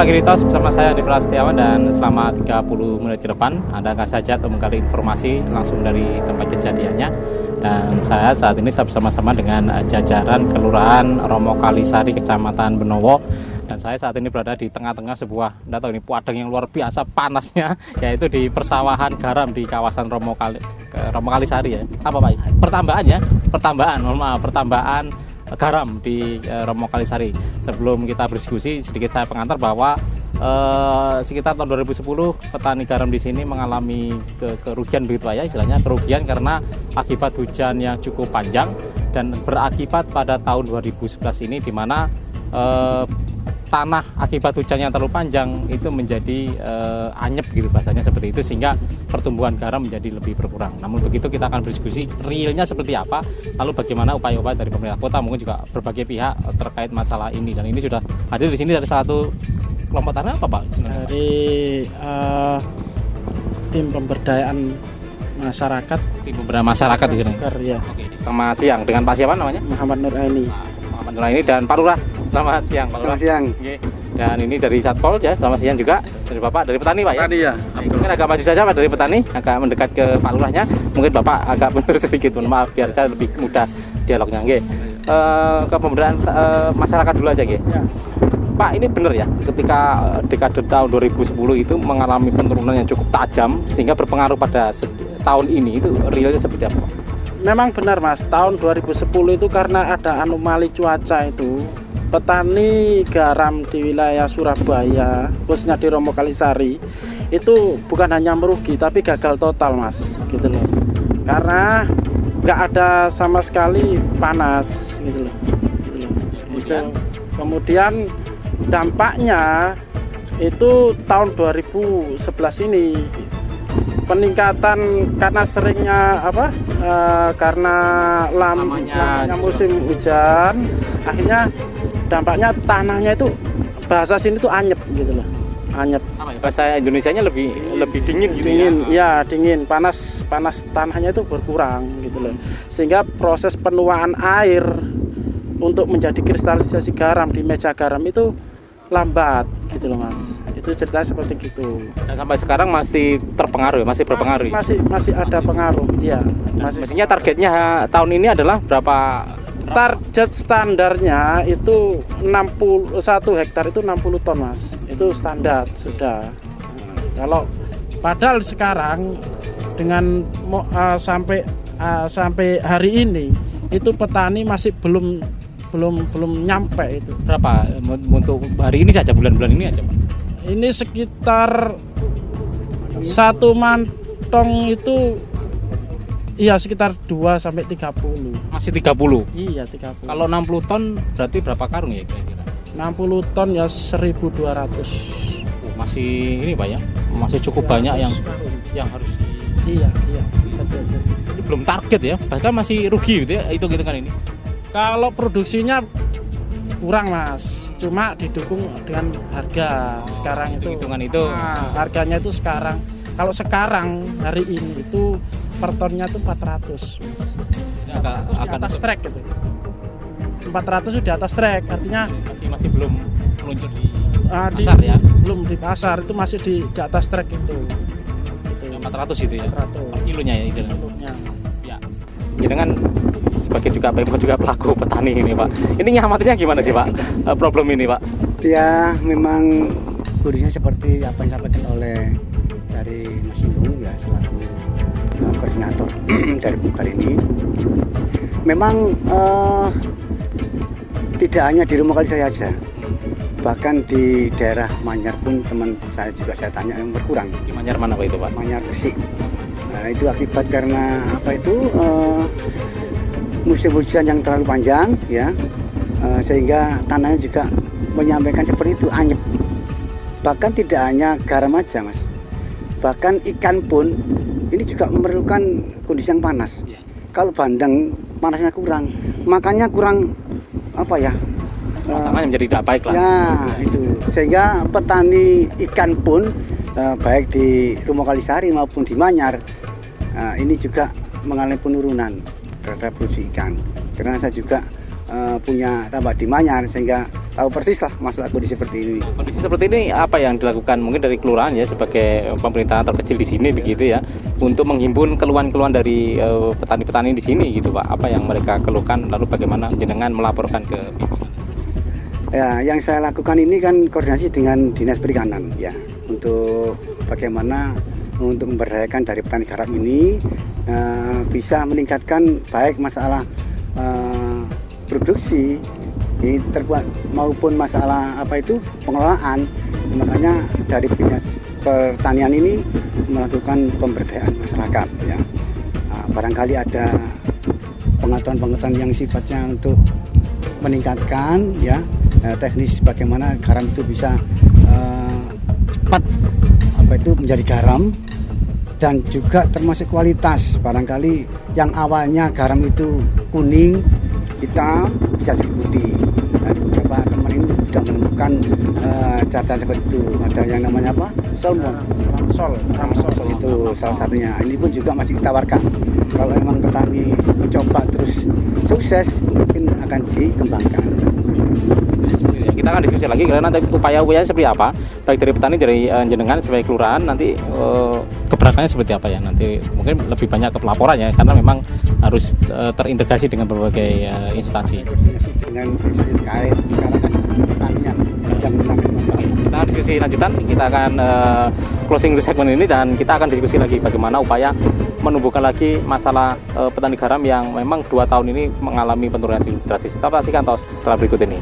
lagi di TOS bersama saya Andi Prasetyawan, dan selama 30 menit ke depan Anda akan saja untuk menggali informasi langsung dari tempat kejadiannya. Dan saya saat ini bersama-sama dengan jajaran Kelurahan Romo Kalisari, Kecamatan Benowo. Dan saya saat ini berada di tengah-tengah sebuah, Anda tahu ini padang yang luar biasa panasnya, yaitu di persawahan garam di kawasan Romo Kalisari ya. Apa Pak? Pertambahan garam di Romo Kalisari. Sebelum kita berdiskusi, sedikit saya pengantar bahwa sekitar tahun 2010 petani garam di sini mengalami kerugian, begitu Pak ya, istilahnya kerugian karena akibat hujan yang cukup panjang, dan berakibat pada tahun 2011 ini di mana tanah akibat hujan yang terlalu panjang itu menjadi anyep gitu bahasanya, seperti itu, sehingga pertumbuhan garam menjadi lebih berkurang. Namun begitu, kita akan berdiskusi realnya seperti apa, lalu bagaimana upaya-upaya dari pemerintah kota, mungkin juga berbagai pihak terkait masalah ini. Dan ini sudah hadir di sini dari satu kelompok tani apa Pak? Dari tim pemberdayaan masyarakat. Tim pemberdayaan masyarakat di sini. Ya. Oke. Selamat siang, dengan Pak siapa namanya? Muhammad Nuraini. Muhammad Nuraini, dan Pak Lurah. Selamat siang Pak Lurah. Selamat siang. Oke. Dan ini dari Satpol ya, selamat siang juga dari Bapak, dari petani Pak ya? Petani ya. Mungkin agak maju saja Pak, dari petani, agak mendekat ke Pak Lurahnya. Mungkin Bapak agak mundur sedikit, maaf, biar saya lebih mudah dialognya. Oke. Ke pemberdayaan masyarakat dulu aja, ya. Pak, ini benar ya, ketika dekade tahun 2010 itu mengalami penurunan yang cukup tajam sehingga berpengaruh pada tahun ini, itu realnya seperti apa? Memang benar Mas, tahun 2010 itu karena ada anomali cuaca itu, petani garam di wilayah Surabaya, khususnya di Romo Kalisari, itu bukan hanya merugi tapi gagal total Mas, gitu loh. Karena nggak ada sama sekali panas, gitu loh. Kemudian dampaknya itu tahun 2011 ini peningkatan karena seringnya karena lamanya musim hujan, akhirnya dampaknya tanahnya itu, bahasa sini tuh anyep gitu loh, anyep. Bahasa Indonesianya lebih dingin gitu. Dingin, ya dingin, panas tanahnya itu berkurang gitu loh, sehingga proses penuaan air untuk menjadi kristalisasi garam di meja garam itu lambat gitu loh Mas. Itu ceritanya seperti gitu. Dan sampai sekarang masih terpengaruh, masih berpengaruh. Masih ada pengaruh, ya. Mestinya targetnya tahun ini adalah berapa? Target standarnya itu 1 hektar itu 60 ton Mas. Itu standar sudah. Kalau padahal sekarang dengan sampai hari ini itu petani masih belum nyampe itu. Berapa untuk hari ini saja, bulan-bulan ini aja Pak? Ini sekitar 1 mantong itu iya sekitar 2 sampai 30. Masih 30. Iya, 30. Kalau 60 ton berarti berapa karung ya kira-kira? 60 ton ya 1.200. Masih ini Pak ya. Masih cukup banyak yang harus Iya, betul. Ini belum target ya. Bahkan masih rugi gitu ya, hitung-hitungan ini. Kalau produksinya kurang Mas, cuma didukung dengan harga sekarang itu. Hitungan itu. Nah, harganya itu sekarang, kalau sekarang hari ini itu per tonnya itu 400 Mas. Ini agak Di atas trek gitu. 400 sudah di atas trek, artinya masih belum meluncur di pasar ya. Belum di pasar, itu masih di atas trek itu. 400 itu ya. 400 per kilonya ya itu. Kilonya. Ya. Jangan sebagai juga pelaku petani ini Pak. Ini nyamatinya gimana sih Pak? Problem ini Pak? Ya memang kondisinya seperti apa yang disampaikan oleh dari Mas Indung ya, selaku koordinator dari Bukar ini. Memang tidak hanya di Romo Kalisari saja, bahkan di daerah Manyar pun teman saya juga saya tanya yang berkurang. Di Manyar mana Pak itu Pak? Manyar Gresik. Nah, itu akibat karena musim hujan yang terlalu panjang ya, sehingga tanahnya juga menyampaikan seperti itu, anyep. Bahkan tidak hanya garam aja Mas, bahkan ikan pun ini juga memerlukan kondisi yang panas. Kalau bandeng panasnya kurang, makanya kurang Suasananya menjadi tidak baik lah. Ya itu, sehingga petani ikan pun baik di Romo Kalisari maupun di Manyar ini juga mengalami penurunan terhadap produksi ikan. Karena saya juga punya tambak di Manyar, sehingga tahu persis lah masalah kondisi seperti ini. Kondisi seperti ini apa yang dilakukan mungkin dari kelurahan ya sebagai pemerintahan terkecil di sini begitu ya untuk menghimpun keluhan-keluhan dari petani-petani di sini gitu Pak. Apa yang mereka keluhkan lalu bagaimana jenengan melaporkan ke pimpinan? Ya, yang saya lakukan ini kan koordinasi dengan Dinas Perikanan ya untuk bagaimana untuk memberdayakan dari petani garam ini bisa meningkatkan baik masalah produksi ini terbuat maupun masalah pengelolaan. Makanya dari Dinas Pertanian ini melakukan pemberdayaan masyarakat ya. Barangkali ada pengetahuan-pengetahuan yang sifatnya untuk meningkatkan ya teknis bagaimana garam itu bisa cepat menjadi garam dan juga termasuk kualitas. Barangkali yang awalnya garam itu kuning hitam bisa jadi putih. Nah, beberapa teman ini sudah menemukan cara-cara seperti itu. Ada yang namanya apa? Salmon. Ramsol itu salah satunya. Ini pun juga masih ditawarkan. Kalau memang petani mencoba terus sukses, mungkin akan dikembangkan. Kita akan diskusi lagi karena nanti upaya-upayanya seperti apa baik dari petani dari jenengan sebagai kelurahan nanti gebrakannya seperti apa ya nanti mungkin lebih banyak ke pelaporan ya karena memang harus terintegrasi dengan berbagai instansi dengan instansi terkait sekarang kan pertanian yang menangani masalah. Kita akan diskusi lanjutan, kita akan closing the segmen ini dan kita akan diskusi lagi bagaimana upaya menumbuhkan lagi masalah petani garam yang memang 2 tahun ini mengalami penurunan drastis. Kita saksikan setelah berikut ini.